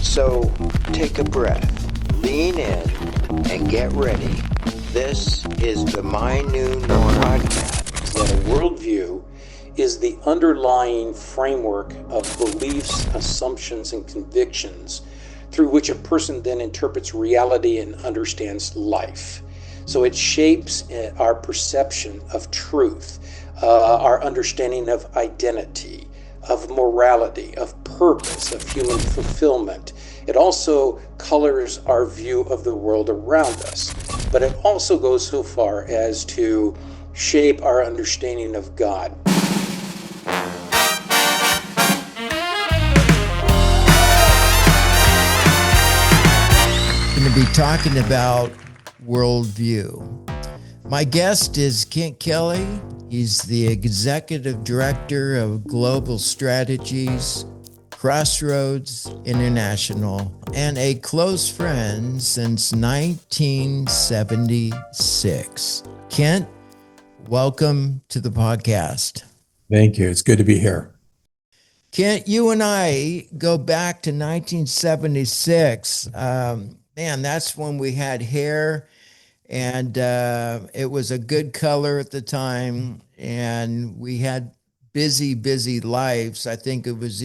So take a breath, lean in, and get ready. This is the My New Norm podcast. That a worldview is the underlying framework of beliefs, assumptions, and convictions through which a person then interprets reality and understands life. So it shapes our perception of truth, our understanding of identity, of morality, of purpose, of human fulfillment. It also colors our view of the world around us, but it also goes so far as to shape our understanding of God. Going to be talking about worldview. My guest is Kent Kelley. He's the executive director of Global Strategies, Crossroads International, and a close friend since 1976. Kent, welcome to the podcast. Thank you. It's good to be here. Kent, you and I go back to 1976. Man, that's when we had hair, and it was a good color at the time, and we had busy lives. I think it was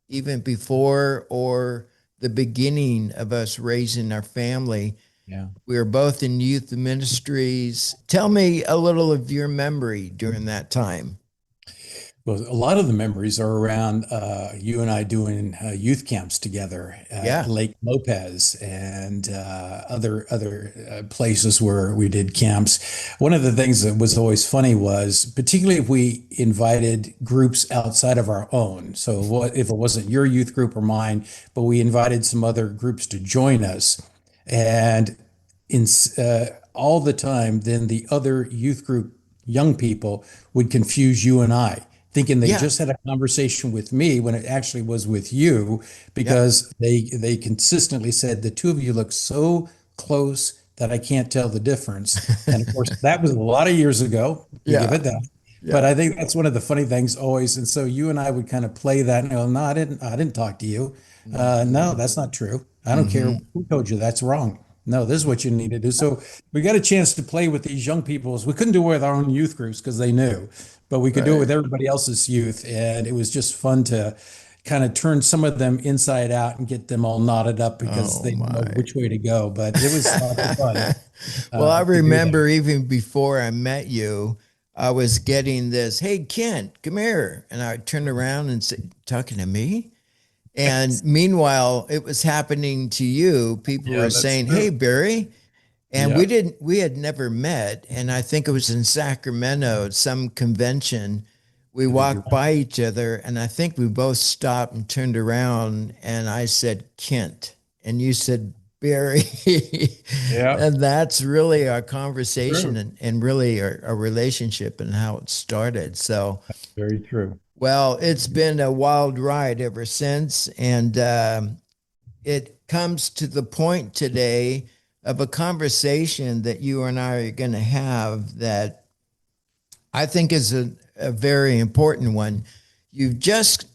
even before or the beginning of us raising our family. Yeah. We were both in youth ministries. Tell me a little of your memory during that time. Well, a lot of the memories are around you and I doing youth camps together at Lake Lopez and other places where we did camps. One of the things that was always funny was, particularly if we invited groups outside of our own. So if it wasn't your youth group or mine, but we invited some other groups to join us, and all the time, then the other youth group young people would confuse you and I, thinking they just had a conversation with me when it actually was with you, because they consistently said, the two of you look so close that I can't tell the difference. And of course, that was a lot of years ago. Give it that. Yeah. But I think that's one of the funny things always. And so you and I would kind of play that and go, no, I didn't talk to you. No, that's not true. I don't care who told you that's wrong. No, this is what you need to do. So we got a chance to play with these young people. We couldn't do it with our own youth groups because they knew, but we could do it with everybody else's youth. And it was just fun to kind of turn some of them inside out and get them all knotted up because they didn't know which way to go. But it was fun. Well, I remember even before I met you, I was getting this, hey, Kent, come here. And I turned around and said, talking to me? And meanwhile, it was happening to you. People were saying, hey, Barry. And we had never met. And I think it was in Sacramento, some convention. We walked by each other, and I think we both stopped and turned around, and I said, Kent. And you said, Barry. And that's really our conversation and really our relationship and how it started. So that's very true. Well, it's been a wild ride ever since, and it comes to the point today of a conversation that you and I are going to have that I think is a very important one. You've just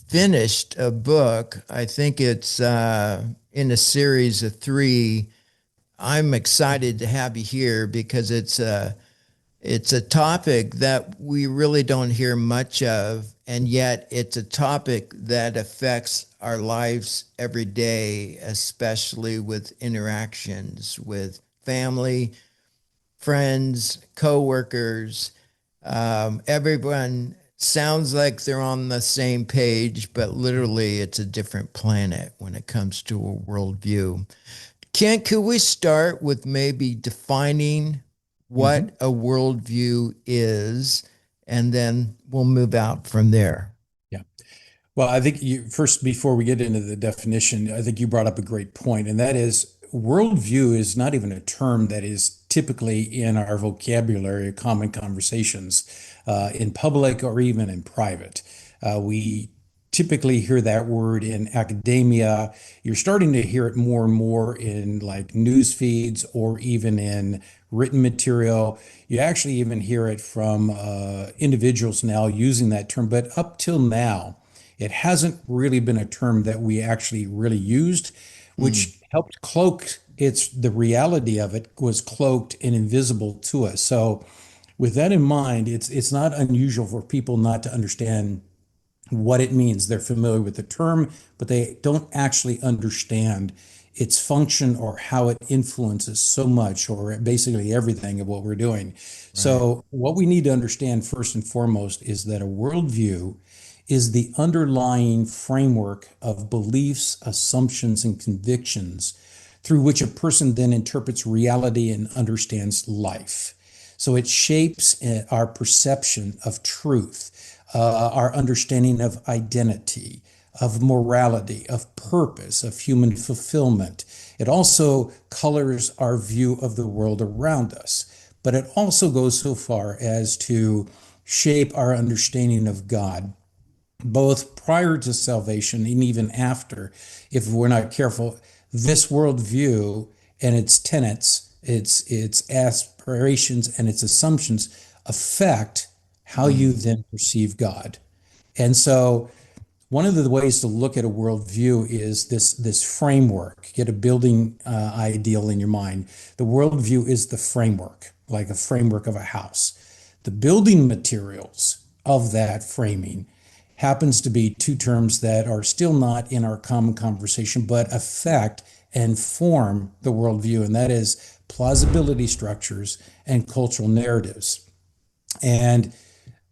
finished a book. I think it's in a series of 3. I'm excited to have you here because it's a topic that we really don't hear much of, and yet it's a topic that affects our lives every day, especially with interactions with family, friends, coworkers. Everyone sounds like they're on the same page, but literally it's a different planet when it comes to a worldview. Kent, could we start with maybe defining what a worldview is, and then we'll move out from there? Yeah. Well, I think first, before we get into the definition, I think you brought up a great point, and that is worldview is not even a term that is typically in our vocabulary or common conversations in public or even in private. We typically hear that word in academia. You're starting to hear it more and more in like news feeds or even in written material. You actually even hear it from individuals now using that term. But up till now, it hasn't really been a term that we actually really used, which helped cloak the reality of it was cloaked and invisible to us. So with that in mind, it's not unusual for people not to understand what it means. They're familiar with the term, but they don't actually understand its function or how it influences so much or basically everything of what we're doing. So what we need to understand first and foremost is that a worldview is the underlying framework of beliefs, assumptions, and convictions through which a person then interprets reality and understands life. So it shapes our perception of truth, our understanding of identity, of morality, of purpose, of human fulfillment. It also colors our view of the world around us, but it also goes so far as to shape our understanding of God, both prior to salvation and even after, if we're not careful. This worldview and its tenets, its aspirations and its assumptions affect how you then perceive God. And so one of the ways to look at a worldview is this framework. Get a building ideal in your mind. The worldview is the framework, like a framework of a house. The building materials of that framing happens to be two terms that are still not in our common conversation, but affect and form the worldview, and that is plausibility structures and cultural narratives. And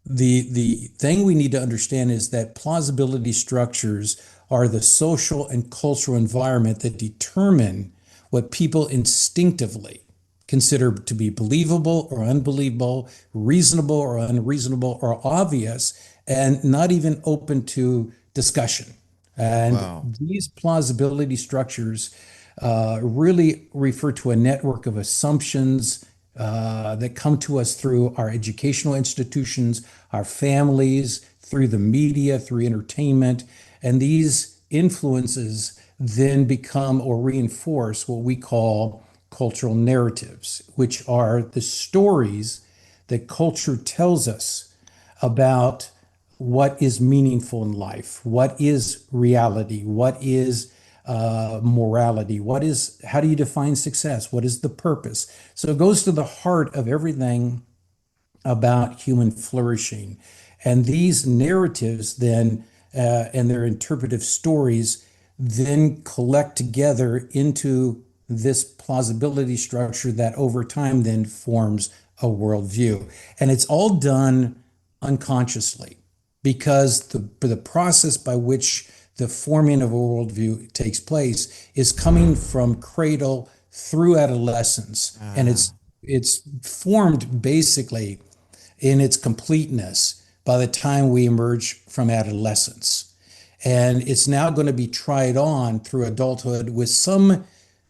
the thing we need to understand is that plausibility structures are the social and cultural environment that determine what people instinctively consider to be believable or unbelievable, reasonable or unreasonable, or obvious, and not even open to discussion. And these plausibility structures really refer to a network of assumptions that come to us through our educational institutions, our families, through the media, through entertainment. And these influences then become or reinforce what we call cultural narratives, which are the stories that culture tells us about what is meaningful in life, what is reality, what is morality, how do you define success, what is the purpose. So it goes to the heart of everything about human flourishing. And these narratives then and their interpretive stories then collect together into this plausibility structure that over time then forms a worldview. And it's all done unconsciously, because the process by which the forming of a worldview takes place is coming from cradle through adolescence. And it's formed basically in its completeness by the time we emerge from adolescence. And it's now going to be tried on through adulthood with some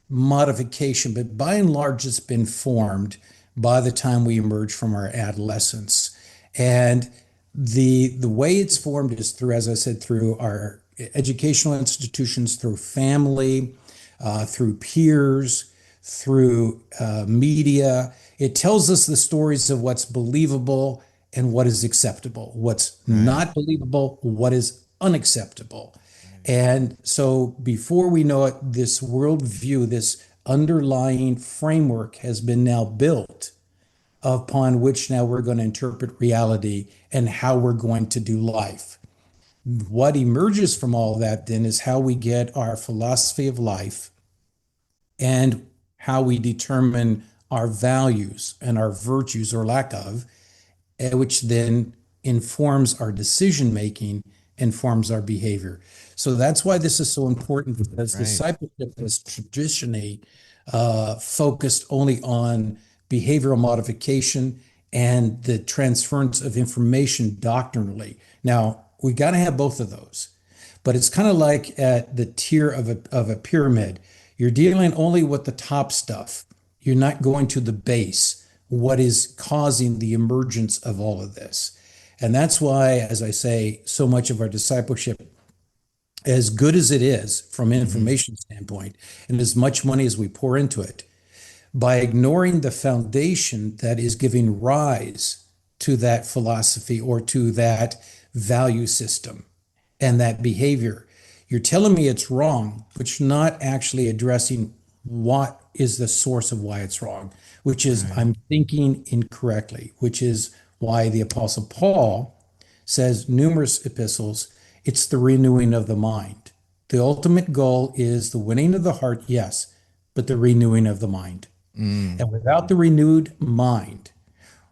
modification, but by and large, it's been formed by the time we emerge from our adolescence. And the way it's formed is through, as I said, through our educational institutions, through family, through peers, through media. It tells us the stories of what's believable and what is acceptable, what's not believable, what is unacceptable. And so before we know it, this worldview, this underlying framework has been now built upon which now we're going to interpret reality and how we're going to do life. What emerges from all of that then is how we get our philosophy of life and how we determine our values and our virtues or lack of, which then informs our decision making, informs our behavior. So that's why this is so important, because discipleship is traditionally focused only on behavioral modification and the transference of information doctrinally. Now, we got to have both of those, but it's kind of like at the tier of a pyramid. You're dealing only with the top stuff. You're not going to the base, what is causing the emergence of all of this. And that's why, as I say, so much of our discipleship, as good as it is from an information standpoint, and as much money as we pour into it, by ignoring the foundation that is giving rise to that philosophy or to that value system, and that behavior. You're telling me it's wrong, but you're not actually addressing what is the source of why it's wrong, which is Right. I'm thinking incorrectly, which is why the Apostle Paul says numerous epistles, it's the renewing of the mind. The ultimate goal is the winning of the heart, yes, but the renewing of the mind. Mm. And without the renewed mind,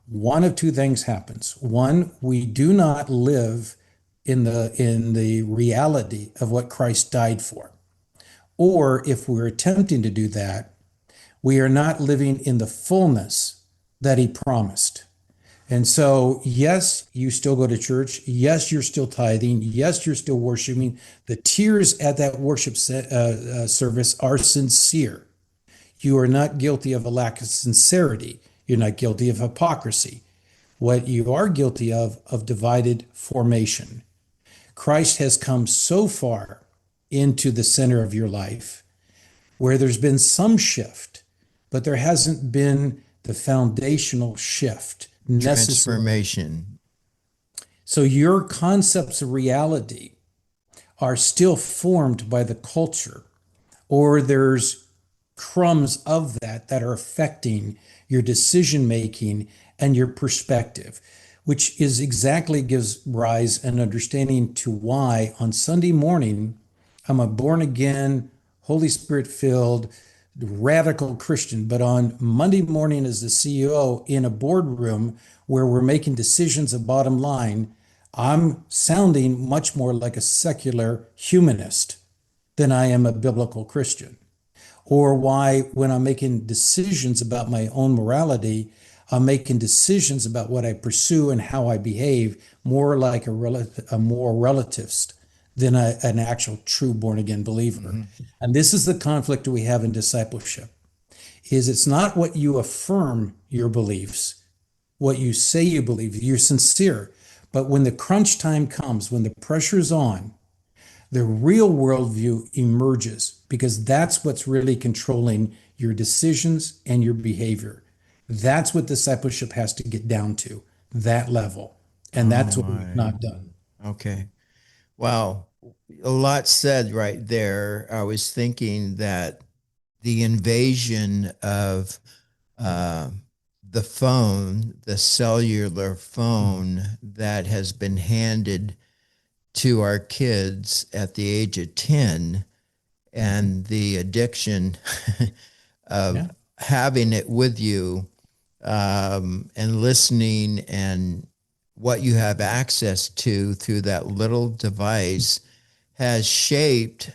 one of two things happens. One, we do not live in the reality of what Christ died for. Or if we're attempting to do that, we are not living in the fullness that he promised. And so, yes, you still go to church. Yes, you're still tithing. Yes, you're still worshiping. The tears at that worship service are sincere. You are not guilty of a lack of sincerity. You're not guilty of hypocrisy. What you are guilty of divided formation. Christ has come so far into the center of your life where there's been some shift, but there hasn't been the foundational shift necessary. Transformation. So your concepts of reality are still formed by the culture, or there's crumbs of that are affecting your decision making and your perspective, which is exactly gives rise and understanding to why on Sunday morning I'm a born again, Holy Spirit filled, radical Christian, but on Monday morning as the CEO in a boardroom where we're making decisions of bottom line, I'm sounding much more like a secular humanist than I am a biblical Christian. Or why, when I'm making decisions about my own morality, I'm making decisions about what I pursue and how I behave more like a more relativist than an actual true born again believer. Mm-hmm. And this is the conflict we have in discipleship, is it's not what you affirm your beliefs, what you say you believe, you're sincere. But when the crunch time comes, when the pressure's on, the real worldview emerges, because that's what's really controlling your decisions and your behavior. That's what discipleship has to get down to, that level. And that's what we've not done. Okay. Wow. A lot said right there. I was thinking that the invasion of the phone, the cellular phone that has been handed to our kids at the age of 10, and the addiction of having it with you, and listening, and what you have access to through that little device has shaped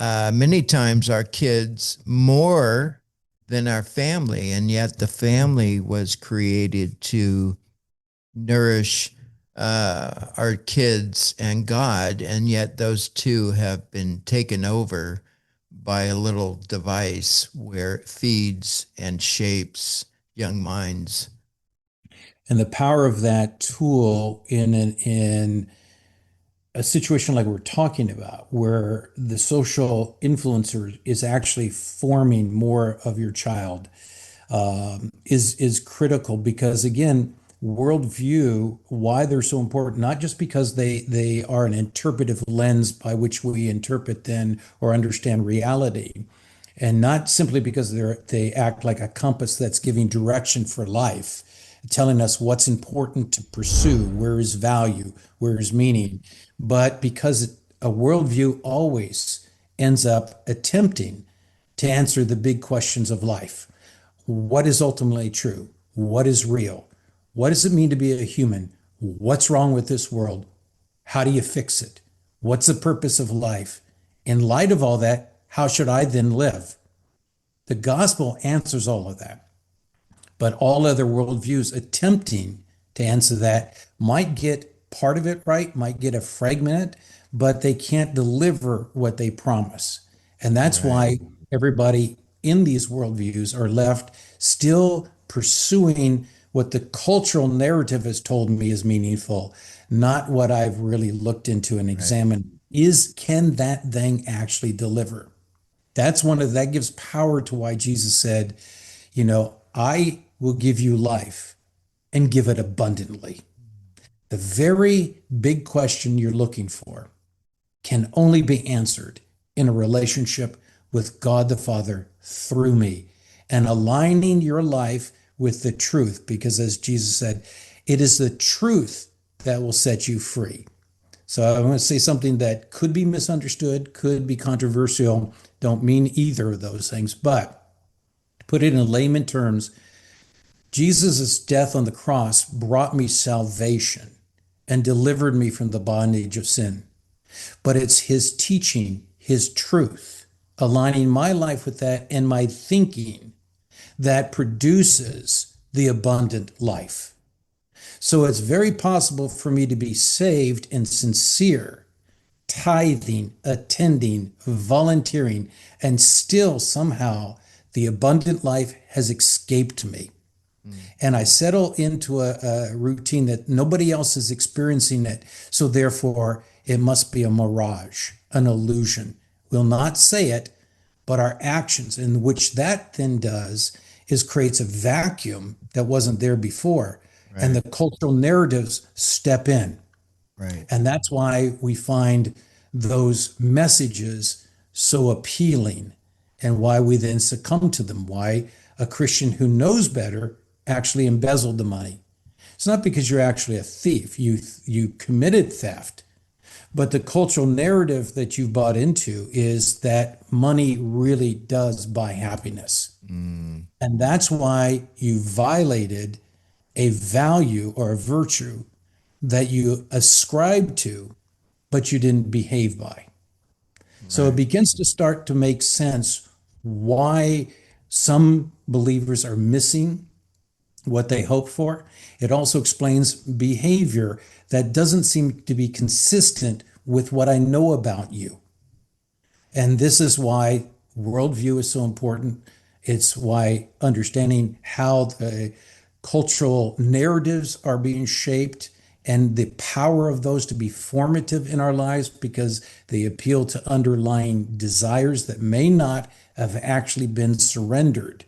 many times our kids more than our family. And yet the family was created to nourish our kids and God, and yet those two have been taken over by a little device where it feeds and shapes young minds. And the power of that tool in a situation like we're talking about, where the social influencer is actually forming more of your child, is critical, because again, worldview, why they're so important, not just because they are an interpretive lens by which we interpret then or understand reality, and not simply because they act like a compass that's giving direction for life, telling us what's important to pursue, where is value, where is meaning, but because a worldview always ends up attempting to answer the big questions of life. What is ultimately true? What is real? What does it mean to be a human? What's wrong with this world? How do you fix it? What's the purpose of life? In light of all that, how should I then live? The gospel answers all of that. But all other worldviews attempting to answer that might get part of it right, might get a fragment, but they can't deliver what they promise. And that's why everybody in these worldviews are left still pursuing what the cultural narrative has told me is meaningful, not what I've really looked into and examined. Can that thing actually deliver? That gives power to why Jesus said, I will give you life and give it abundantly. The very big question you're looking for can only be answered in a relationship with God the Father through me and aligning your life with the truth. Because as Jesus said, it is the truth that will set you free. So I want to say something that could be misunderstood, could be controversial. Don't mean either of those things, but to put it in layman terms, Jesus' death on the cross brought me salvation and delivered me from the bondage of sin. But it's his teaching, his truth, aligning my life with that and my thinking that produces the abundant life. So it's very possible for me to be saved and sincere, tithing, attending, volunteering, and still somehow the abundant life has escaped me. And I settle into a routine that nobody else is experiencing it. So therefore, it must be a mirage, an illusion. We'll not say it, but our actions, in which that then does, is creates a vacuum that wasn't there before. Right. And the cultural narratives step in. Right. And that's why we find those messages so appealing and why we then succumb to them, why a Christian who knows better actually embezzled the money. It's not because you're actually a thief. You committed theft. But the cultural narrative that you've bought into is that money really does buy happiness. And that's why you violated a value or a virtue that you ascribed to, but you didn't behave by. Right. So it begins to start to make sense why some believers are missing what they hope for. It also explains behavior that doesn't seem to be consistent with what I know about you. And this is why worldview is so important. It's why understanding how the cultural narratives are being shaped and the power of those to be formative in our lives, because they appeal to underlying desires that may not have actually been surrendered.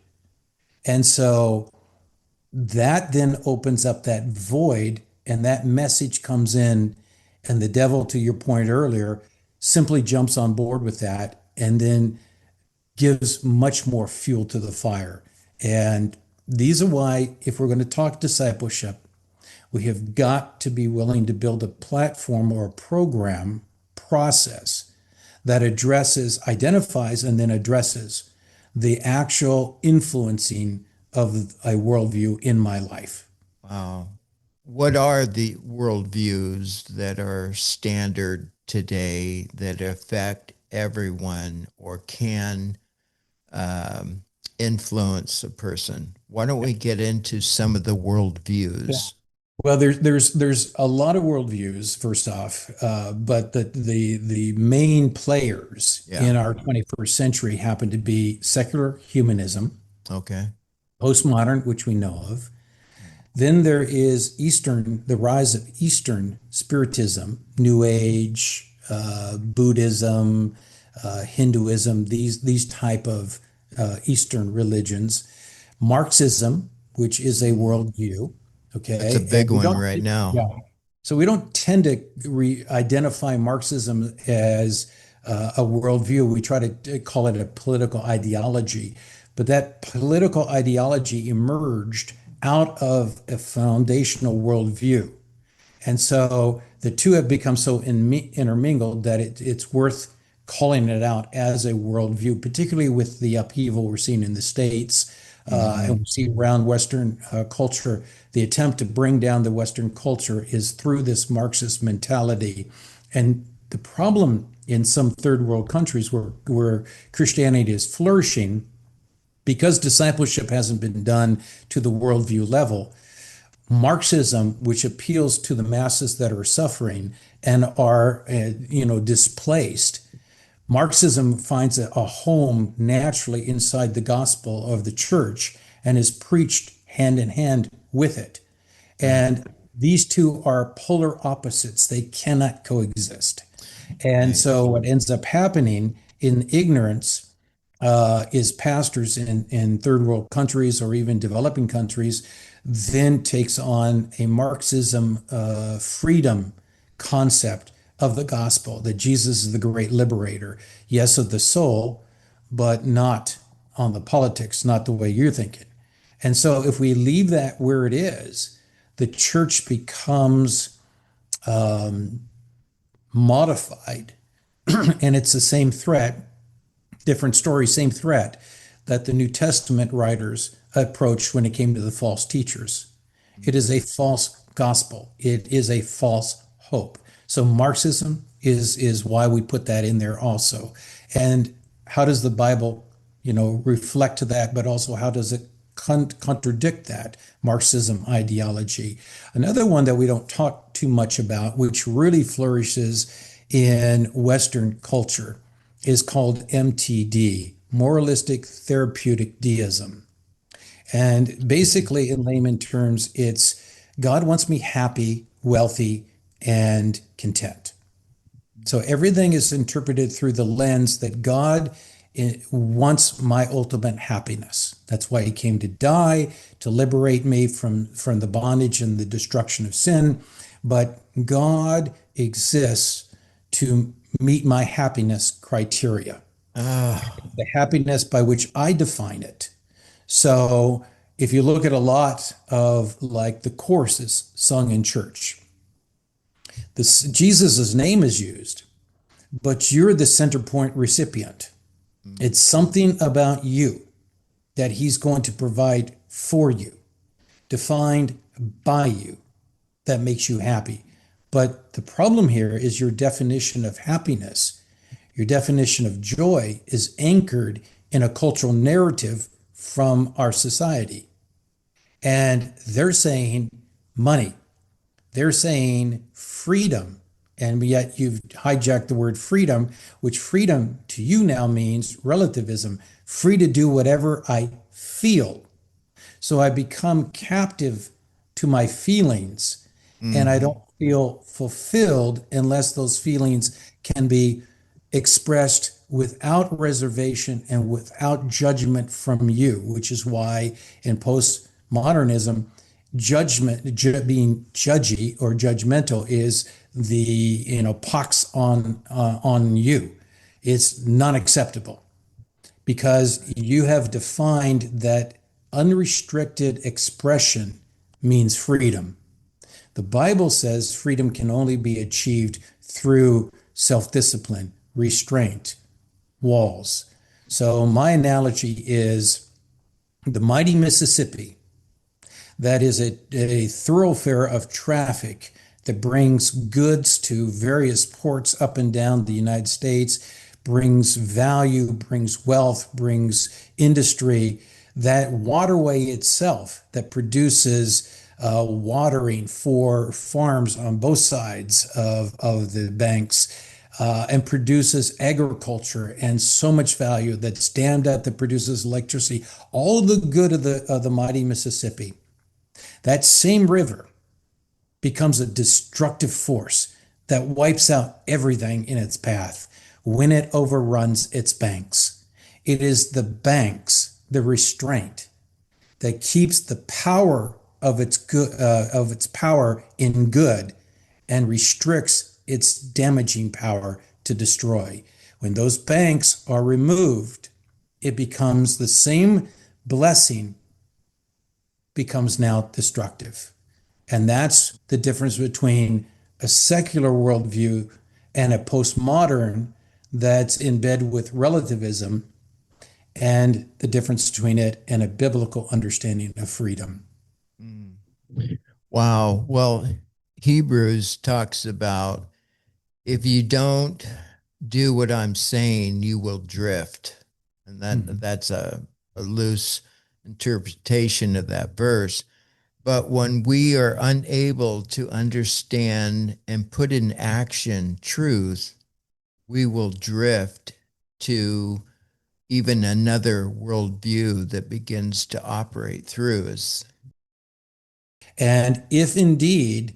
And so that then opens up that void, and that message comes in, and the devil, to your point earlier, simply jumps on board with that and then gives much more fuel to the fire. And these are why, if we're going to talk discipleship, we have got to be willing to build a platform or a program process that identifies, and then addresses the actual influencing of a worldview in my life. Wow. What are the worldviews that are standard today that affect everyone or can influence a person? Why don't we get into some of the worldviews? Yeah. Well, there's a lot of worldviews, first off, but the main players in our 21st century happen to be secular humanism, okay, postmodern, which we know of. Then there is the rise of Eastern Spiritism, New Age, Buddhism, Hinduism, these type of Eastern religions. Marxism, which is a worldview. Okay, it's a big one right now. Yeah. So we don't tend to identify Marxism as a worldview. We try to call it a political ideology, but that political ideology emerged out of a foundational worldview. And so the two have become so intermingled that it's worth calling it out as a worldview, particularly with the upheaval we're seeing in the States. And we see around Western culture, the attempt to bring down the Western culture is through this Marxist mentality. And the problem in some third world countries where Christianity is flourishing, because discipleship hasn't been done to the worldview level, Marxism, which appeals to the masses that are suffering and are displaced, Marxism finds a home naturally inside the gospel of the church and is preached hand in hand with it. And these two are polar opposites. They cannot coexist. And so what ends up happening in ignorance is pastors in third world countries or even developing countries, then takes on a Marxism freedom concept of the gospel, that Jesus is the great liberator, yes, of the soul, but not on the politics, not the way you're thinking. And so if we leave that where it is, the church becomes modified, and it's the same threat, different story, same threat that the New Testament writers approached when it came to the false teachers. It is a false gospel. It is a false hope. So Marxism is why we put that in there also. And how does the Bible, reflect to that, but also how does it contradict that Marxism ideology? Another one that we don't talk too much about, which really flourishes in Western culture, is called MTD, moralistic therapeutic deism. And basically, in layman terms, it's God wants me happy, wealthy, and content. So everything is interpreted through the lens that God wants my ultimate happiness. That's why he came to die, to liberate me from the bondage and the destruction of sin. But God exists to meet my happiness criteria, the happiness by which I define it. So if you look at a lot of like the courses sung in church, Jesus's name is used, but you're the center point recipient. It's something about you that he's going to provide for you, defined by you, that makes you happy. But the problem here is your definition of happiness, your definition of joy is anchored in a cultural narrative from our society. And they're saying money, they're saying freedom. And yet you've hijacked the word freedom, which freedom to you now means relativism, free to do whatever I feel. So I become captive to my feelings, and I don't feel fulfilled unless those feelings can be expressed without reservation and without judgment from you, which is why in postmodernism, judgment, being judgy or judgmental, is the pox on you. It's not acceptable because you have defined that unrestricted expression means freedom. The Bible says freedom can only be achieved through self-discipline, restraint, walls. So my analogy is the mighty Mississippi. That is a thoroughfare of traffic that brings goods to various ports up and down the United States, brings value, brings wealth, brings industry. That waterway itself that produces watering for farms on both sides of the banks, and produces agriculture and so much value that's dammed up, that produces electricity, all the good of the mighty Mississippi. That same river becomes a destructive force that wipes out everything in its path when it overruns its banks. It is the banks, the restraint, that keeps the power of its power in good and restricts its damaging power to destroy. When those banks are removed, it becomes the same blessing becomes now destructive. And that's the difference between a secular worldview and a postmodern that's in bed with relativism, and the difference between it and a biblical understanding of freedom. Wow. Well, Hebrews talks about if you don't do what I'm saying, you will drift. And that's a loose interpretation of that verse. But when we are unable to understand and put in action truth, we will drift to even another worldview that begins to operate through us. And if indeed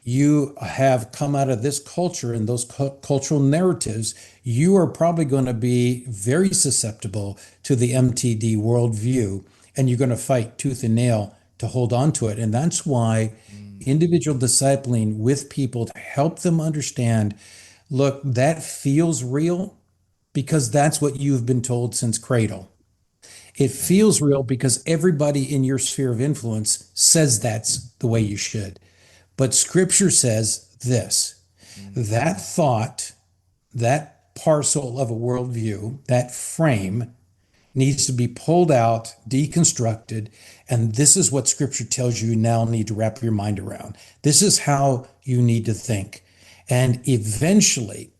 you have come out of this culture and those cultural narratives, you are probably going to be very susceptible to the MTD worldview, and you're going to fight tooth and nail to hold on to it. And that's why individual discipling with people to help them understand, look, that feels real because that's what you've been told since cradle. It feels real because everybody in your sphere of influence says that's the way you should. But scripture says this, that thought, that parcel of a worldview, that frame needs to be pulled out, deconstructed, and this is what scripture tells you now need to wrap your mind around. This is how you need to think. And eventually,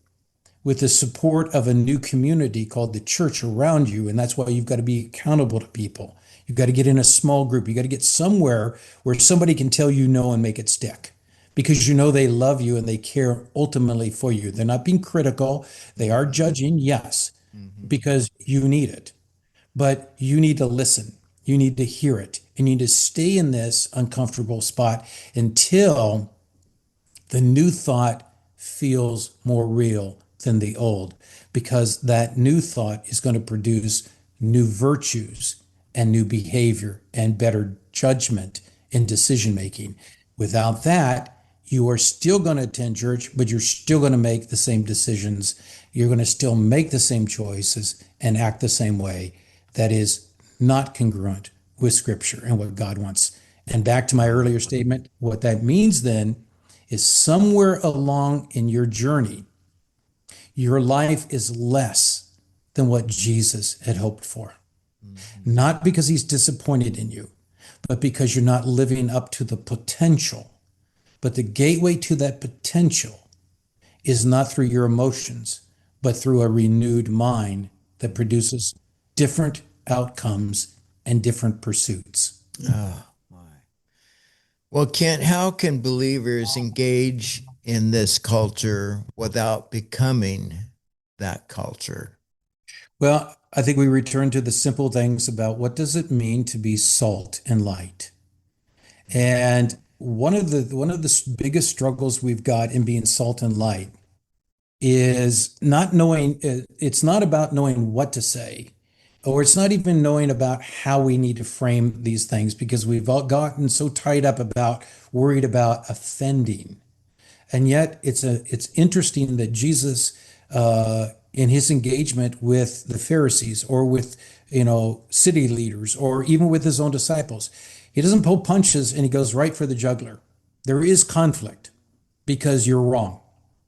with the support of a new community called the church around you, and that's why you've got to be accountable to people. You've got to get in a small group. You got to get somewhere where somebody can tell you no and make it stick because you know they love you and they care ultimately for you. They're not being critical. They are judging, yes, because you need it. But you need to listen. You need to hear it. You need to stay in this uncomfortable spot until the new thought feels more real than the old, because that new thought is going to produce new virtues and new behavior and better judgment in decision making. Without that, you are still going to attend church, but you're still going to make the same decisions. You're going to still make the same choices and act the same way. That is not congruent with Scripture and what God wants. And back to my earlier statement, what that means then is somewhere along in your journey, your life is less than what Jesus had hoped for. Not because he's disappointed in you, but because you're not living up to the potential. But the gateway to that potential is not through your emotions, but through a renewed mind that produces different outcomes and different pursuits. Oh, my. Well, Kent, how can believers engage in this culture without becoming that culture? Well, I think we return to the simple things about what does it mean to be salt and light. And one of the biggest struggles we've got in being salt and light is not knowing, it's not about knowing what to say, or it's not even knowing about how we need to frame these things, because we've all gotten so tied up worried about offending. And yet it's interesting that Jesus, in his engagement with the Pharisees or with, city leaders or even with his own disciples, he doesn't pull punches and he goes right for the jugular. There is conflict because you're wrong.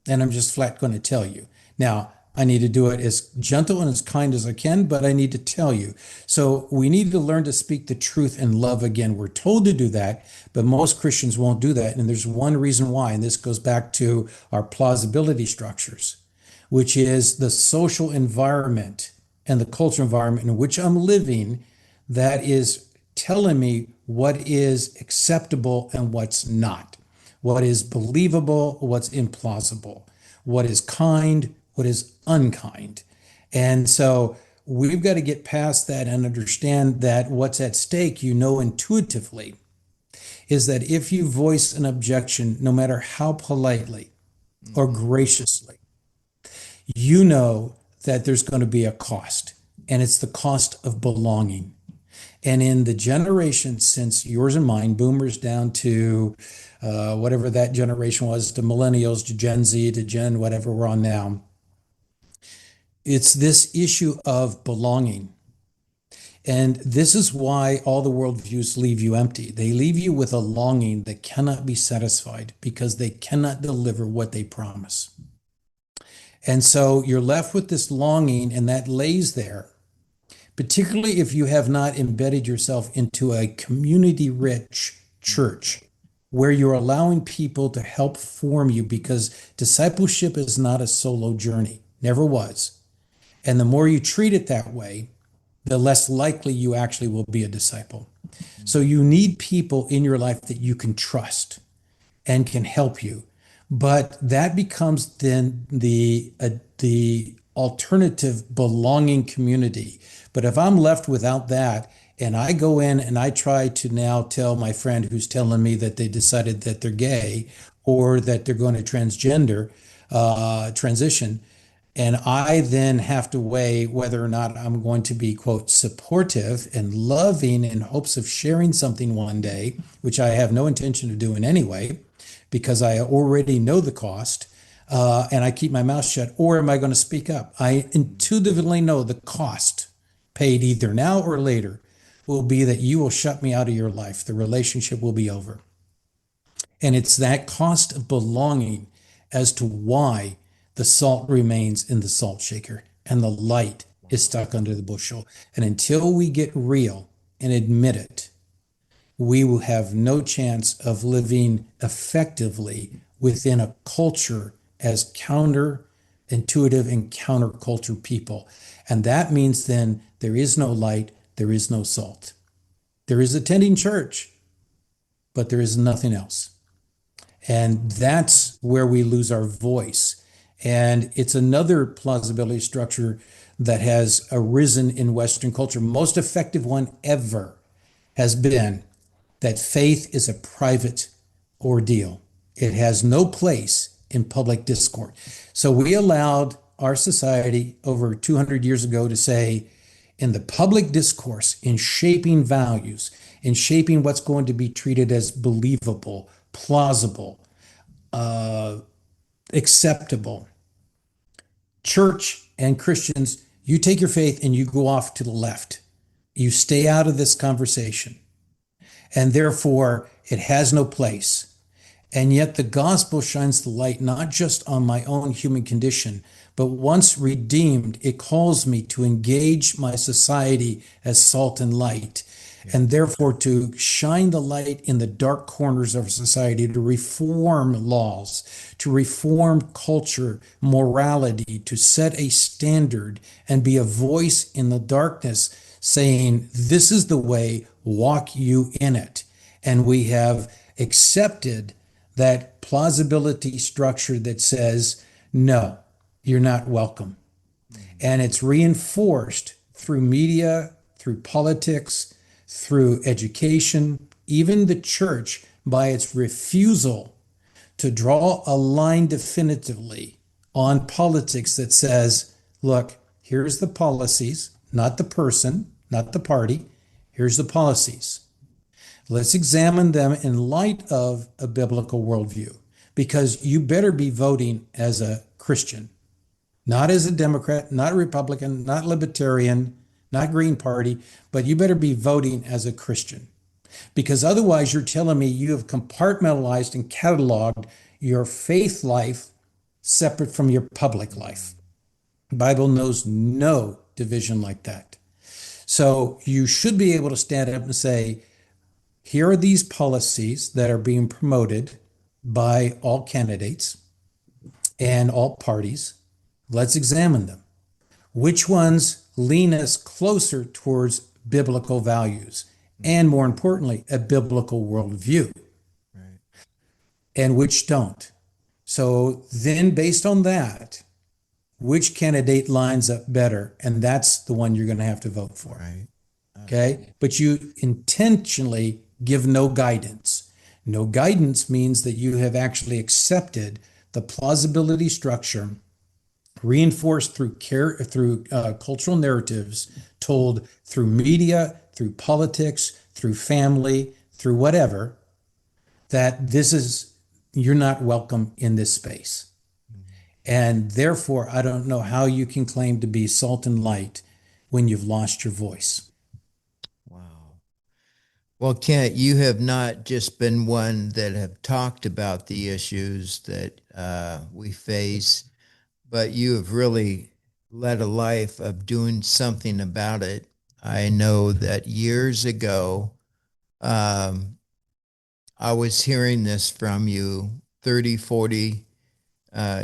And I'm just flat going to tell you. Now, I need to do it as gentle and as kind as I can, but I need to tell you. So we need to learn to speak the truth in love again. We're told to do that, but most Christians won't do that. And there's one reason why, and this goes back to our plausibility structures, which is the social environment and the cultural environment in which I'm living that is telling me what is acceptable and what's not, what is believable, what's implausible, what is kind, what is unkind. And so we've got to get past that and understand that what's at stake, intuitively, is that if you voice an objection, no matter how politely or graciously, you know that there's going to be a cost, and it's the cost of belonging. And in the generation since yours and mine, boomers down to whatever that generation was, to millennials, to Gen Z, to Gen whatever we're on now, it's this issue of belonging. And this is why all the worldviews leave you empty. They leave you with a longing that cannot be satisfied because they cannot deliver what they promise. And so you're left with this longing, and that lays there, particularly if you have not embedded yourself into a community-rich church where you're allowing people to help form you, because discipleship is not a solo journey, never was. And the more you treat it that way, the less likely you actually will be a disciple. So you need people in your life that you can trust and can help you. But that becomes then the alternative belonging community. But if I'm left without that, and I go in and I try to now tell my friend who's telling me that they decided that they're gay or that they're going to transition, And I then have to weigh whether or not I'm going to be, quote, supportive and loving in hopes of sharing something one day, which I have no intention of doing anyway, because I already know the cost, and I keep my mouth shut, or am I going to speak up? I intuitively know the cost paid either now or later will be that you will shut me out of your life. The relationship will be over. And it's that cost of belonging as to why the salt remains in the salt shaker and the light is stuck under the bushel. And until we get real and admit it, we will have no chance of living effectively within a culture as counterintuitive and counterculture people. And that means then there is no light, there is no salt. There is attending church, but there is nothing else. And that's where we lose our voice. And it's another plausibility structure that has arisen in Western culture. Most effective one ever has been that faith is a private ordeal. It has no place in public discourse. So we allowed our society over 200 years ago to say, in the public discourse, in shaping values, in shaping what's going to be treated as believable, plausible, acceptable. Church and Christians, you take your faith and you go off to the left. You stay out of this conversation. And therefore, it has no place. And yet the gospel shines the light not just on my own human condition, but once redeemed, it calls me to engage my society as salt and light. And therefore to shine the light in the dark corners of society, to reform laws, to reform culture, morality, to set a standard and be a voice in the darkness saying, this is the way, walk you in it. And we have accepted that plausibility structure that says, no, you're not welcome. And it's reinforced through media, through politics, through education, even the church, by its refusal to draw a line definitively on politics that says, look, here's the policies, not the person, not the party. Here's the policies. Let's examine them in light of a biblical worldview, because you better be voting as a Christian, not as a Democrat, not a Republican, not Libertarian, not Green Party, but you better be voting as a Christian. Because otherwise you're telling me you have compartmentalized and cataloged your faith life separate from your public life. The Bible knows no division like that. So you should be able to stand up and say, here are these policies that are being promoted by all candidates and all parties. Let's examine them. Which ones lean us closer towards biblical values and, more importantly, a biblical worldview, right, and which don't? So then based on that, which candidate lines up better? And that's the one you're going to have to vote for. Right. Okay. But you intentionally give no guidance. No guidance means that you have actually accepted the plausibility structure reinforced through cultural narratives told through media, through politics, through family, through whatever, that you're not welcome in this space. And therefore, I don't know how you can claim to be salt and light when you've lost your voice. Wow. Well, Kent, you have not just been one that have talked about the issues that we face, but you have really led a life of doing something about it. I know that years ago, I was hearing this from you 30, 40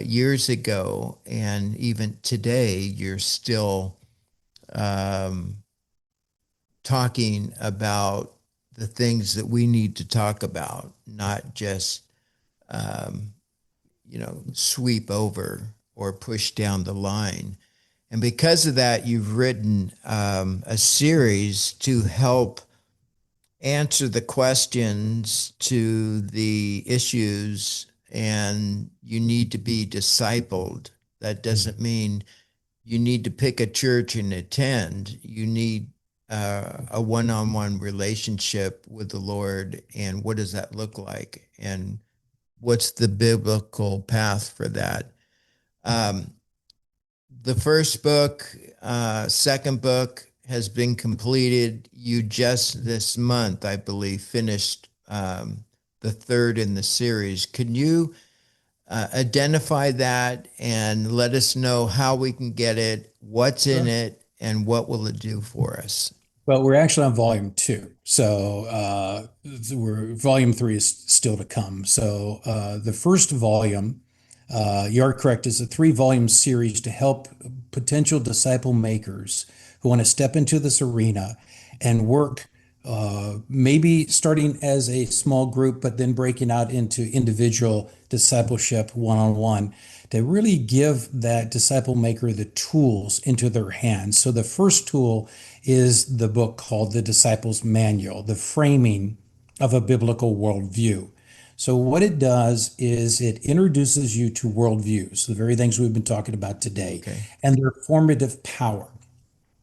years ago, and even today, you're still talking about the things that we need to talk about, not just, sweep over or push down the line. And because of that, you've written a series to help answer the questions to the issues, and you need to be discipled That doesn't mean you need to pick a church and attend. You need a one-on-one relationship with the Lord. And what does that look like? And what's the biblical path for that? The first book, second book has been completed. You just this month, I believe, finished the third in the series. Can you identify that and let us know how we can get it, what's in it, and what will it do for us? Well, we're actually on volume 2. So volume 3 is still to come. So the first volume, you are correct, is a 3-volume series to help potential disciple makers who want to step into this arena and work, maybe starting as a small group, but then breaking out into individual discipleship one-on-one, to really give that disciple maker the tools into their hands. So the first tool is the book called The Disciples Manual, the framing of a biblical worldview. So what it does is it introduces you to worldviews, the very things we've been talking about today, and their formative power.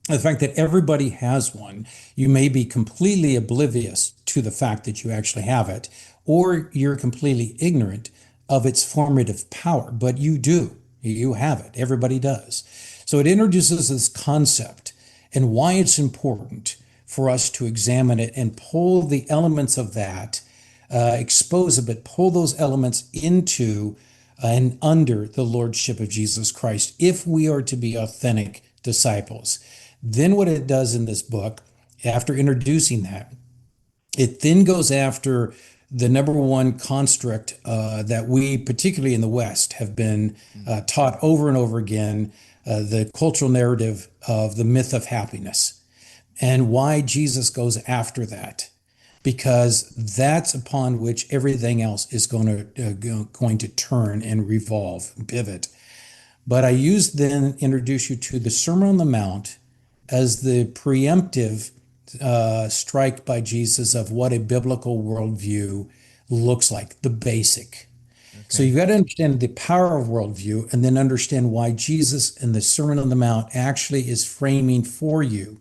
The fact that everybody has one, you may be completely oblivious to the fact that you actually have it, or you're completely ignorant of its formative power, but you do. You have it. Everybody does. So it introduces this concept and why it's important for us to examine it and pull the elements of that, expose it, but pull those elements into and under the lordship of Jesus Christ if we are to be authentic disciples. Then what it does in this book, after introducing that, it then goes after the number one construct that we, particularly in the West, have been taught over and over again, the cultural narrative of the myth of happiness, and why Jesus goes after that, because that's upon which everything else is going to turn and revolve, pivot. But I introduce you to the Sermon on the Mount as the preemptive strike by Jesus of what a biblical worldview looks like, the basic. So you've got to understand the power of worldview and then understand why Jesus in the Sermon on the Mount actually is framing for you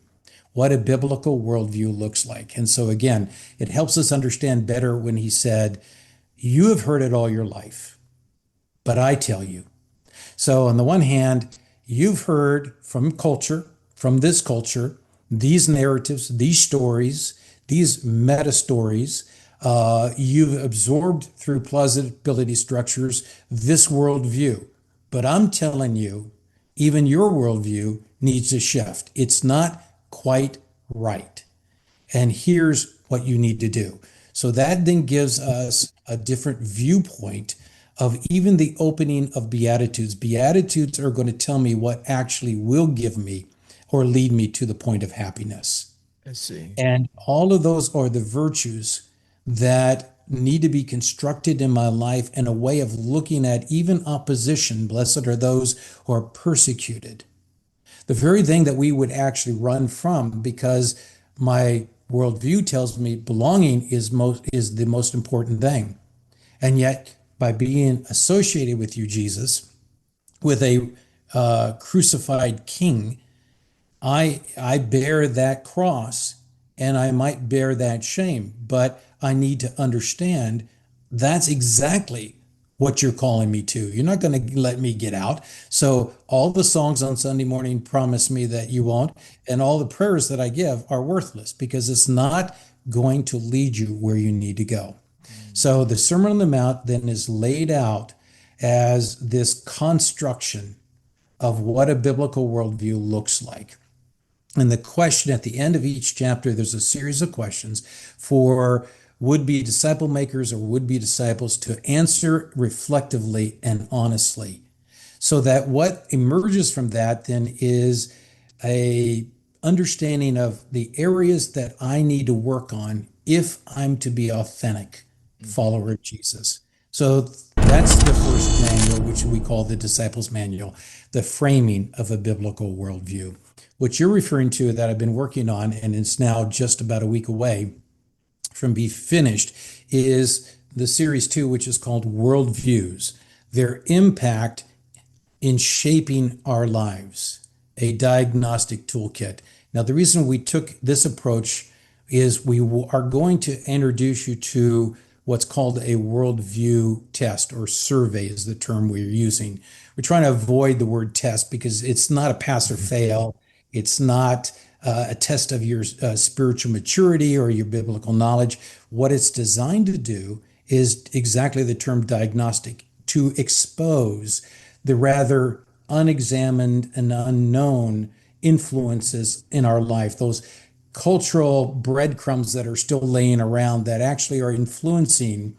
what a biblical worldview looks like. And so again, it helps us understand better when he said, you have heard it all your life, but I tell you. So on the one hand, you've heard from culture, from this culture, these narratives, these stories, these meta stories. You've absorbed through plausibility structures this worldview. But I'm telling you, even your worldview needs a shift. It's not quite right. And here's what you need to do. So that then gives us a different viewpoint of even the opening of Beatitudes. Beatitudes are going to tell me what actually will give me or lead me to the point of happiness. I see. And all of those are the virtues that need to be constructed in my life and a way of looking at even opposition. Blessed are those who are persecuted. The very thing that we would actually run from, because my worldview tells me belonging is the most important thing. And yet, by being associated with you, Jesus, with a crucified king, I bear that cross and I might bear that shame, but I need to understand that's exactly what you're calling me to. You're not going to let me get out. So all the songs on Sunday morning promise me that you won't, and all the prayers that I give are worthless because it's not going to lead you where you need to go. So the Sermon on the Mount then is laid out as this construction of what a biblical worldview looks like. And the question at the end of each chapter, there's a series of questions for would-be disciple makers or would-be disciples to answer reflectively and honestly. So that what emerges from that then is a understanding of the areas that I need to work on if I'm to be authentic follower of Jesus. So that's the first manual, which we call the Disciples Manual, the framing of a biblical worldview. What you're referring to that I've been working on, and it's now just about a week away from being finished, is the series 2, which is called Worldviews, their impact in shaping our lives, a diagnostic toolkit. Now, the reason we took this approach is we are going to introduce you to what's called a worldview test, or survey is the term we're using. We're trying to avoid the word test because it's not a pass or fail. It's not a test of your spiritual maturity or your biblical knowledge. What it's designed to do is exactly the term diagnostic, to expose the rather unexamined and unknown influences in our life, those cultural breadcrumbs that are still laying around that actually are influencing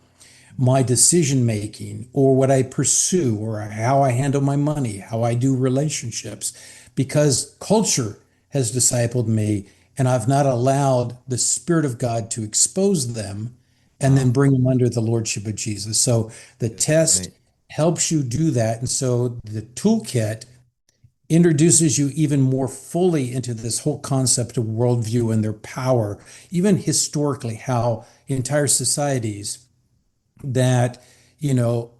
my decision making, or what I pursue, or how I handle my money, how I do relationships, because culture has discipled me and I've not allowed the Spirit of God to expose them and then bring them under the Lordship of Jesus. So the test helps you do that. And so the toolkit introduces you even more fully into this whole concept of worldview and their power, even historically, how entire societies that,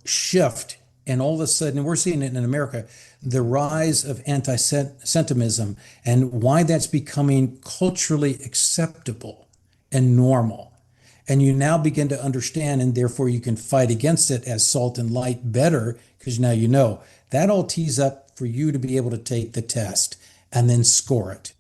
shift. And all of a sudden, we're seeing it in America, the rise of anti-Semitism and why that's becoming culturally acceptable and normal. And you now begin to understand, and therefore you can fight against it as salt and light better, because now you know. That all tees up for you to be able to take the test and then score it.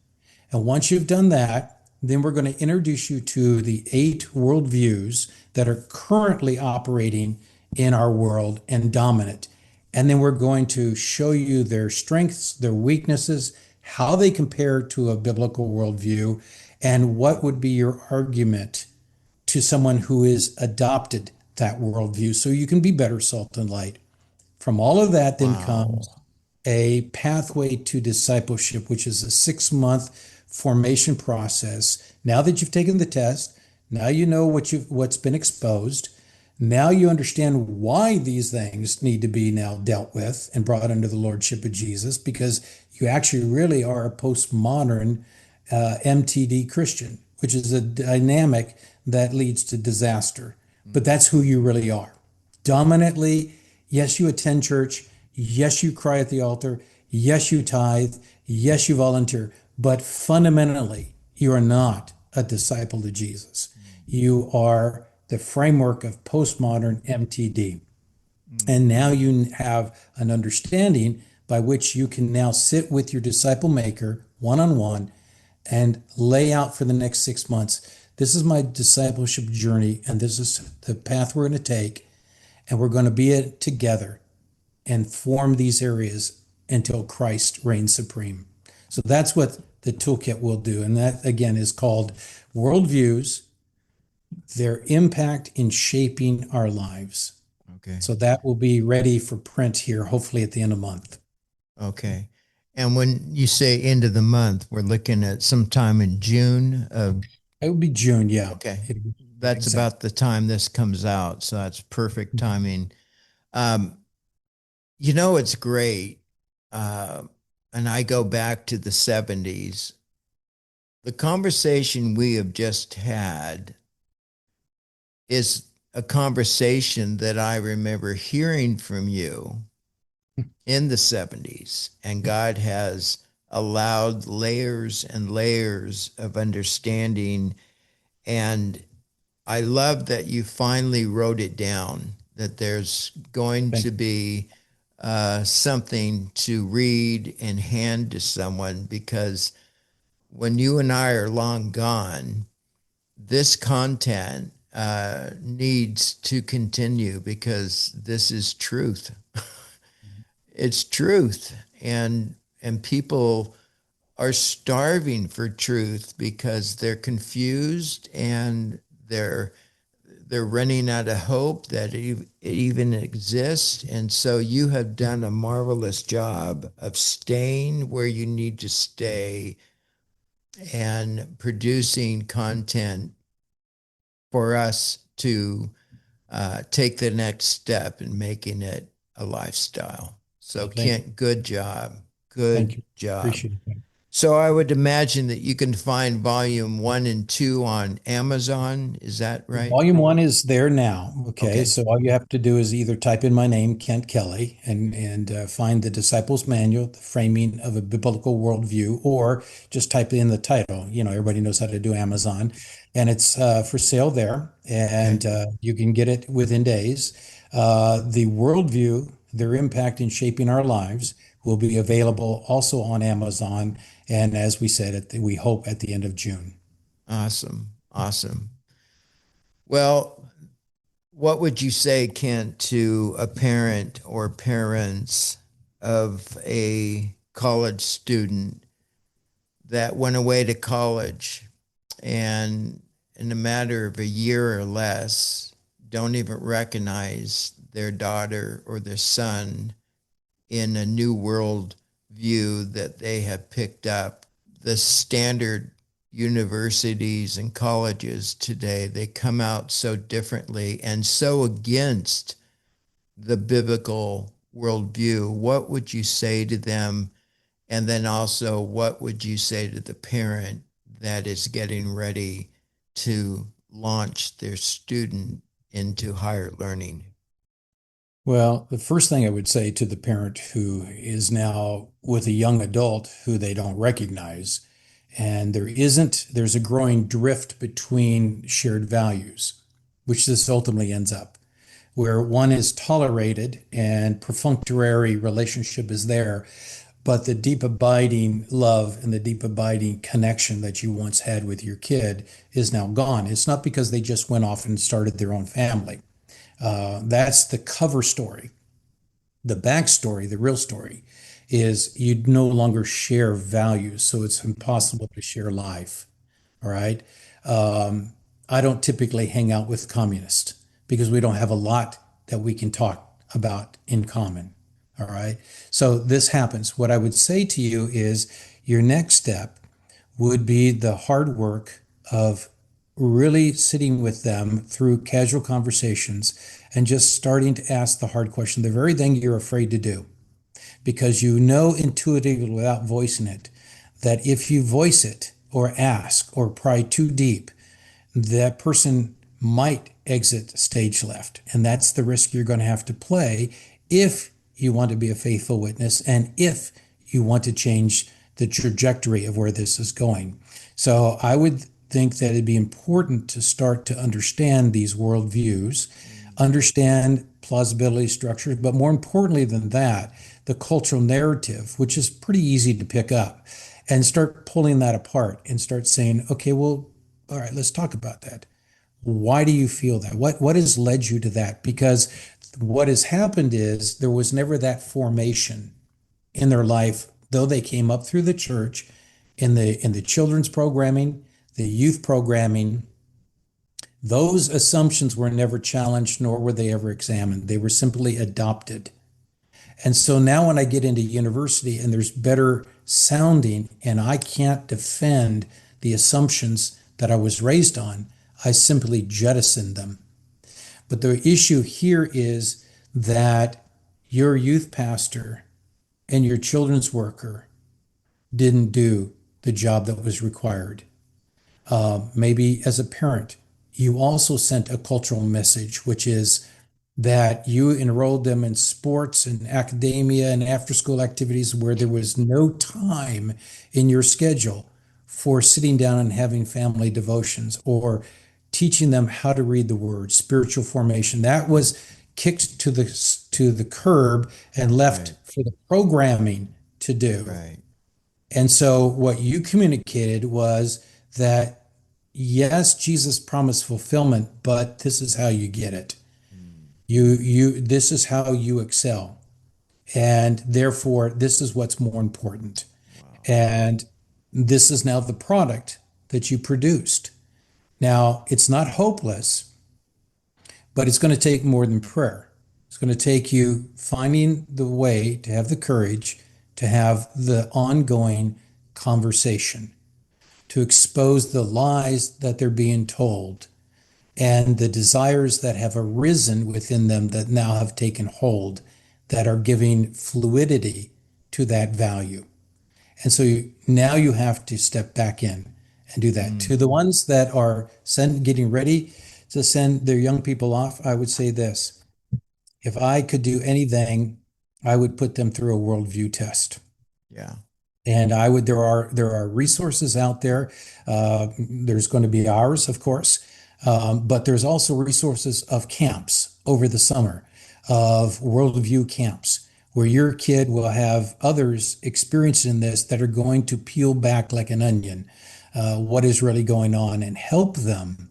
And once you've done that, then we're going to introduce you to the 8 worldviews that are currently operating in our world and dominant. And then we're going to show you their strengths, their weaknesses, how they compare to a biblical worldview, and what would be your argument to someone who is adopted that worldview, so you can be better salt and light. From all of that then comes a pathway to discipleship, which is a 6-month formation process. Now that you've taken the test, now you know what's been exposed. Now you understand why these things need to be now dealt with and brought under the Lordship of Jesus, because you actually really are a postmodern MTD Christian, which is a dynamic that leads to disaster. But that's who you really are. Dominantly, yes, you attend church. Yes, you cry at the altar. Yes, you tithe. Yes, you volunteer. But fundamentally, you are not a disciple of Jesus. You are the framework of postmodern MTD. And now you have an understanding by which you can now sit with your disciple maker one-on-one and lay out for the next 6 months. This is my discipleship journey, and this is the path we're going to take. And we're going to be it together and form these areas until Christ reigns supreme. So that's what the toolkit will do. And that, again, is called Worldviews, their impact in shaping our lives. Okay. So that will be ready for print here, hopefully at the end of the month. Okay. And when you say end of the month, we're looking at sometime in June of... It would be June, yeah. Okay. That's about the time this comes out. So that's perfect timing. It's great. And I go back to the 70s. The conversation we have just had is a conversation that I remember hearing from you in the 70s. And God has allowed layers and layers of understanding. And I love that you finally wrote it down, that there's going to be something to read and hand to someone, because when you and I are long gone, this content needs to continue, because this is truth. It's truth. And people are starving for truth because they're confused and they're running out of hope that it even exists. And so you have done a marvelous job of staying where you need to stay and producing content for us to take the next step in making it a lifestyle. So Kent, good job. Good job. Appreciate it. So I would imagine that you can find volume 1 and 2 on Amazon. Is that right? Volume one is there now. Okay, Okay. so all you have to do is either type in my name, Kent Kelley, and find the Disciples Manual, the framing of a biblical worldview, or just type in the title. Everybody knows how to do Amazon, and it's for sale there, Okay. and you can get it within days. The worldview, their impact in shaping our lives, will be available also on Amazon, and as we said, we hope at the end of June. Awesome. Awesome. Well, what would you say, Kent, to a parent or parents of a college student that went away to college and in a matter of a year or less don't even recognize their daughter or their son in a new world view that they have picked up? The standard universities and colleges today, they come out so differently and so against the biblical worldview. What would you say to them? And then also, what would you say to the parent that is getting ready to launch their student into higher learning? Well, the first thing I would say to the parent who is now with a young adult who they don't recognize, and there's a growing drift between shared values, which this ultimately ends up, where one is tolerated and perfunctory relationship is there, but the deep abiding love and the deep abiding connection that you once had with your kid is now gone. It's not because they just went off and started their own family. That's the cover story. The backstory, the real story, is you no longer share values, so it's impossible to share life. All right. Um, I don't typically hang out with communists because we don't have a lot that we can talk about in common. All right. So this happens. What I would say to you is your next step would be the hard work of really sitting with them through casual conversations and just starting to ask the hard question, the very thing you're afraid to do, because you know intuitively without voicing it that if you voice it or ask or pry too deep, that person might exit stage left. And that's the risk you're going to have to play if you want to be a faithful witness and if you want to change the trajectory of where this is going. So I would think that it'd be important to start to understand these worldviews, understand plausibility structures, but more importantly than that, the cultural narrative, which is pretty easy to pick up, and start pulling that apart and start saying, okay, well, all right, let's talk about that. Why do you feel that? What has led you to that? Because what has happened is there was never that formation in their life, though they came up through the church in the children's programming, the youth programming. Those assumptions were never challenged, nor were they ever examined. They were simply adopted. And so now when I get into university and there's better sounding and I can't defend the assumptions that I was raised on, I simply jettison them. But the issue here is that your youth pastor and your children's worker didn't do the job that was required. Maybe as a parent, you also sent a cultural message, which is that you enrolled them in sports and academia and after school activities where there was no time in your schedule for sitting down and having family devotions or teaching them how to read the word, spiritual formation. That was kicked to the curb and left Right. for the programming to do. Right. And so what you communicated was that yes, Jesus promised fulfillment, but this is how you get it. This is how you excel. And therefore, this is what's more important. Wow. And this is now the product that you produced. Now, it's not hopeless, but it's going to take more than prayer. It's going to take you finding the way to have the courage to have the ongoing conversation, to expose the lies that they're being told and the desires that have arisen within them that now have taken hold, that are giving fluidity to that value. And so now you have to step back in and do that. To the ones that are getting ready to send their young people off, I would say this. If I could do anything, I would put them through a worldview test. Yeah. And there are resources out there. There's going to be ours, of course, but there's also resources of camps over the summer, of worldview camps, where your kid will have others experienced in this that are going to peel back like an onion, what is really going on, and help them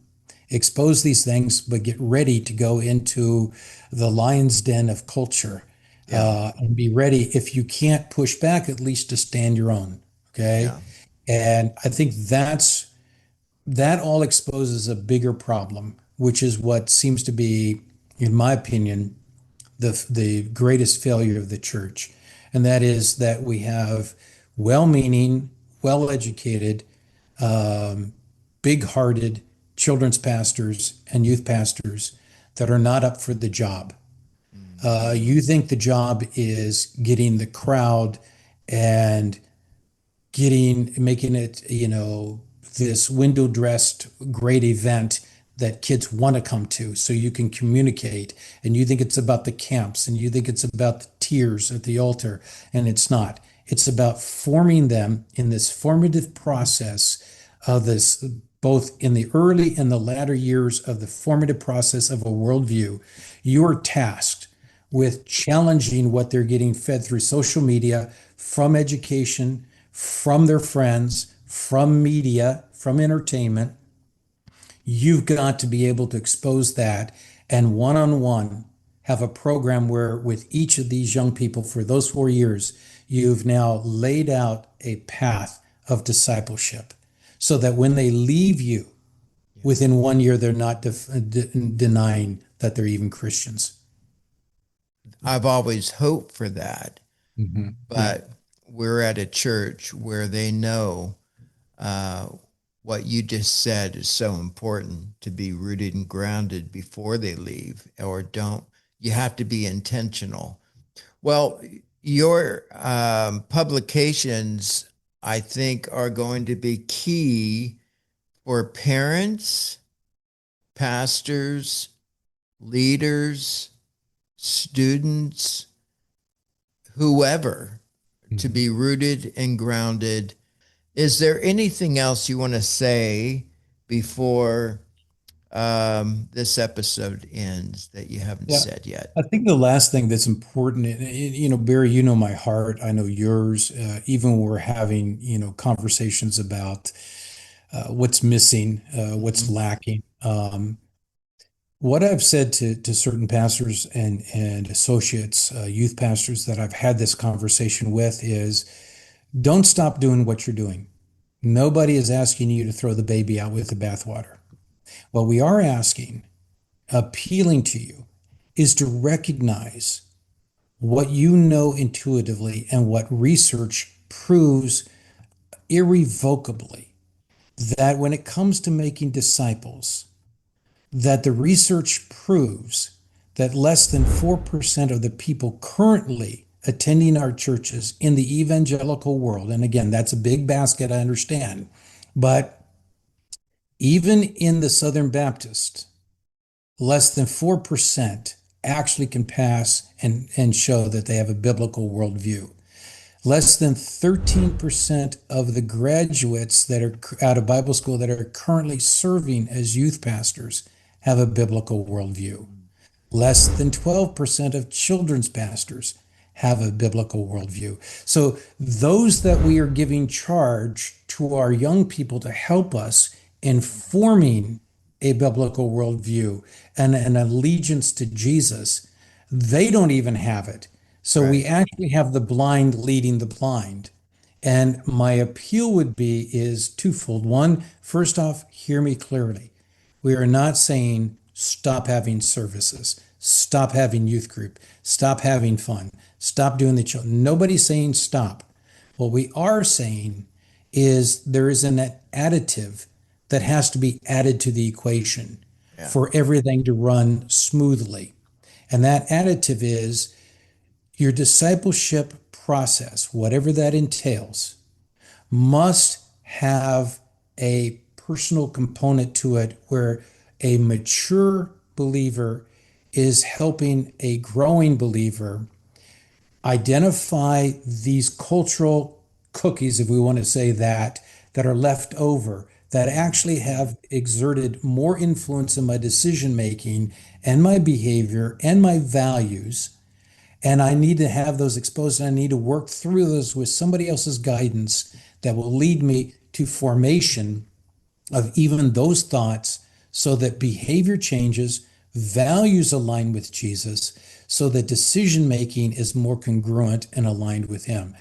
expose these things, but get ready to go into the lion's den of culture, and be ready, if you can't push back, at least to stand your own. Okay. Yeah. And I think that all exposes a bigger problem, which is what seems to be, in my opinion, the greatest failure of the church. And that is that we have well-meaning, well-educated, big-hearted children's pastors and youth pastors that are not up for the job. You think the job is getting the crowd and making it, this window dressed great event that kids want to come to so you can communicate. And you think it's about the camps, and you think it's about the tears at the altar, and it's not. It's about forming them in this formative process of this, both in the early and the latter years of the formative process of a worldview. You're tasked with challenging what they're getting fed through social media, from education, from their friends, from media, from entertainment. You've got to be able to expose that, and one-on-one have a program where, with each of these young people for those 4 years, you've now laid out a path of discipleship so that when they leave you within 1 year, they're not denying that they're even Christians. I've always hoped for that, Mm-hmm. but we're at a church where they know what you just said is so important, to be rooted and grounded before they leave, or don't. You have to be intentional. Well, your publications, I think, are going to be key for parents, pastors, leaders, students, whoever, to be rooted and grounded. Is there anything else you want to say before this episode ends that you haven't said yet? I think the last thing that's important, Barry, you know my heart, I know yours, even when we're having, conversations about what's missing, what's lacking. What I've said to certain pastors and associates, youth pastors that I've had this conversation with is, don't stop doing what you're doing. Nobody is asking you to throw the baby out with the bathwater. What we are asking, appealing to you, is to recognize what you know intuitively and what research proves irrevocably, that when it comes to making disciples, that the research proves that less than 4% of the people currently attending our churches in the evangelical world, and again, that's a big basket, I understand, but even in the Southern Baptist, less than 4% actually can pass and show that they have a biblical worldview. Less than 13% of the graduates that are out of Bible school that are currently serving as youth pastors have a biblical worldview. Less than 12% of children's pastors have a biblical worldview. So those that we are giving charge to our young people to help us in forming a biblical worldview and an allegiance to Jesus, they don't even have it. So we actually have the blind leading the blind. And my appeal would be is twofold. One, first off, hear me clearly. We are not saying stop having services, stop having youth group, stop having fun, stop doing the children. Nobody's saying stop. What we are saying is there is an additive that has to be added to the equation for everything to run smoothly. And that additive is your discipleship process, whatever that entails, must have a personal component to it where a mature believer is helping a growing believer identify these cultural cookies, if we want to say that are left over, that actually have exerted more influence in my decision making and my behavior and my values. And I need to have those exposed, and I need to work through those with somebody else's guidance that will lead me to formation of even those thoughts, so that behavior changes, values align with Jesus, so that decision making is more congruent and aligned with him.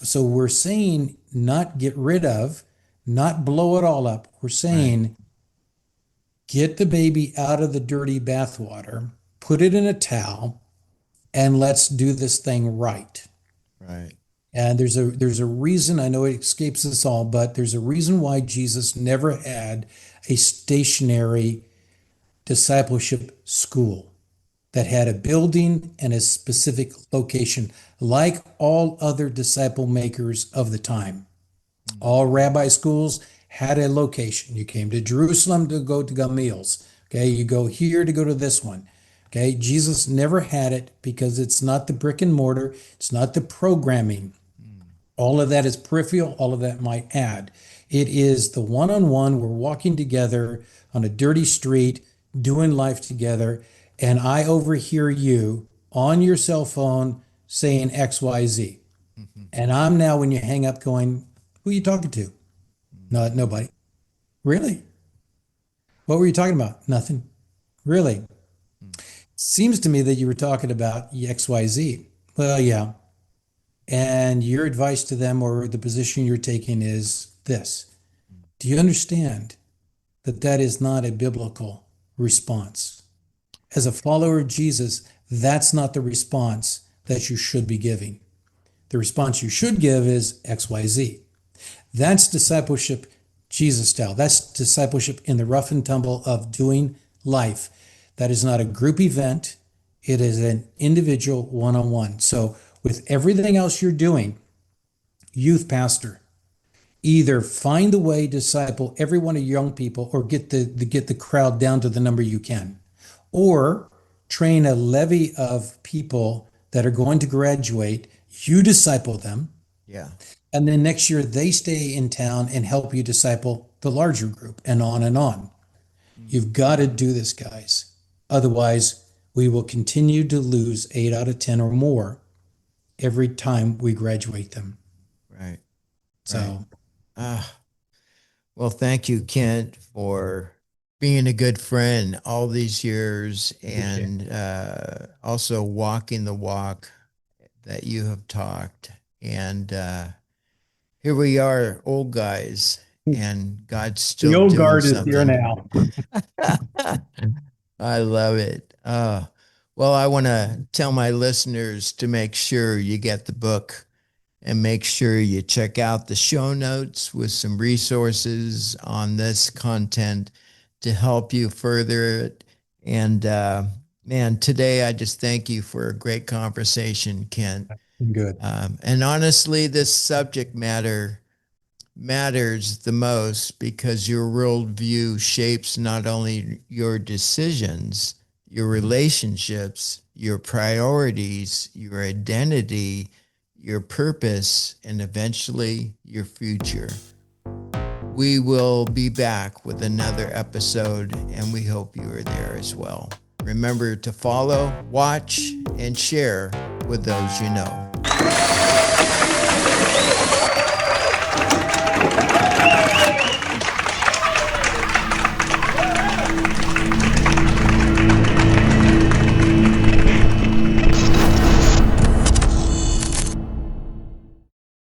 So we're saying not get rid of, not blow it all up. We're saying get the baby out of the dirty bathwater, put it in a towel, and let's do this thing right. Right. And there's a reason, I know it escapes us all, but there's a reason why Jesus never had a stationary discipleship school that had a building and a specific location, like all other disciple makers of the time. All rabbi schools had a location. You came to Jerusalem to go to Gamaliel's. Okay, you go here to go to this one. Okay, Jesus never had it because it's not the brick and mortar, it's not the programming. All of that is peripheral, all of that might add. It is the one-on-one, we're walking together on a dirty street, doing life together, and I overhear you on your cell phone saying XYZ. And I'm now, when you hang up, going, who are you talking to? No, nobody. Really? What were you talking about? Nothing. Really? Seems to me that you were talking about XYZ. Well, yeah. And your advice to them, or the position you're taking, is this. Do you understand that that is not a biblical response? As a follower of Jesus, that's not the response that you should be giving. The response you should give is XYZ. That's discipleship Jesus style. That's discipleship in the rough and tumble of doing life. That is not a group event. It is an individual one-on-one. So with everything else you're doing, youth pastor, either find the way to disciple every one of your young people, or get the crowd down to the number you can, or train a levy of people that are going to graduate. You disciple them. Yeah. And then next year they stay in town and help you disciple the larger group, and on and on. You've got to do this, guys. Otherwise, we will continue to lose 8 out of 10 or more every time we graduate them. Right. So, well, thank you, Kent, for being a good friend all these years, and also walking the walk that you have talked. And here we are, old guys, and God's still the old doing guard something. is here now. I love it. Well, I want to tell my listeners to make sure you get the book, and make sure you check out the show notes with some resources on this content to help you further it. And man, today I just thank you for a great conversation, Kent. Good. And honestly, this subject matter matters the most because your worldview shapes not only your decisions, your relationships, your priorities, your identity, your purpose, and eventually your future. We will be back with another episode, and we hope you are there as well. Remember to follow, watch, and share with those you know.